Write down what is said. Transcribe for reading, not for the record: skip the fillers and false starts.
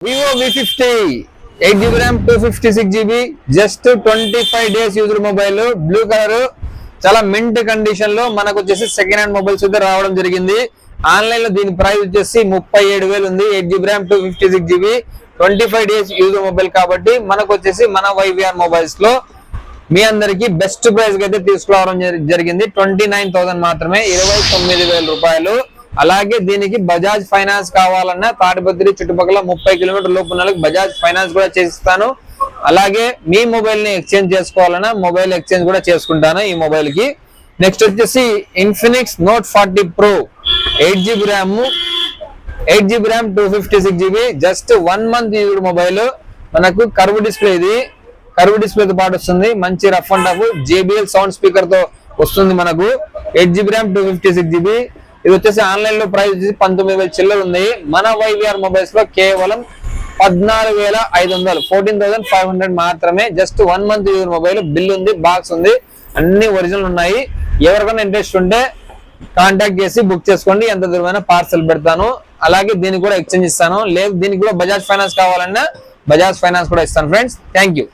Vivo V50 8GB RAM 256GB just 25 days user mobile blue colour చాలా mint condition లో మనకు వచ్చేసి second hand mobiles అయితే రావడం జరిగింది. ఆన్లైన్ లో దీని ప్రైస్ వచ్చేసి 37,000 ఉంది. 8GB RAM 256GB 25 days user mobile కాబట్టి మనకు వచ్చేసి మన YVR మొబైల్స్ లో మీ అందరికి బెస్ట్ ప్రైస్ అయితే తీసుకురావడం జరిగింది. 29,000 మాత్రమే, 29,000 రూపాయలు. అలాగే దీనికి బజాజ్ ఫైనాన్స్ కావాలన్నా తాడిపత్రి చుట్టుపక్కల 30 కిలోమీటర్ లోపు ఉన్నలకు బజాజ్ ఫైనాన్స్ కూడా చేసిస్తాను. అలాగే మీ మొబైల్ ని ఎక్స్చేంజ్ చేసుకోవాలన్నా మొబైల్ ఎక్స్చేంజ్ కూడా చేసుకుంటాను ఈ మొబైల్ కి. నెక్స్ట్ వచ్చేసి Infinix note 40 Pro 8GB RAM 256GB just 1 month used mobile. మనకు కర్వ్ డిస్ప్లే, ఇది కర్వ్ డిస్ప్లే తో పాటు వస్తుంది. మంచి rough and tough JBL sound speaker తో వస్తుంది మనకు. 8GB RAM 256GB. ఇది వచ్చేసి ఆన్లైన్ లో ప్రైస్ వచ్చేసి 19,000 చిల్లర ఉంది. మన YVR మొబైల్స్ లో కేవలం 14,500 14,500 మాత్రమే. Just 1 month user mobile. Bill ఉంది, బాక్స్ ఉంది, అన్ని ఒరిజినల్ ఉన్నాయి. ఎవరికైనా ఇంట్రెస్ట్ ఉంటే కాంటాక్ట్ చేసి బుక్ చేసుకోండి. ఎంత దూరమైనా పార్సల్ పెడతాను. అలాగే దీనికి కూడా ఎక్స్చేంజ్ ఇస్తాను. లేదు దీనికి కూడా బజాజ్ ఫైనాన్స్ కావాలన్నా బజాజ్ ఫైనాన్స్ కూడా ఇస్తాను ఫ్రెండ్స్. Thank you.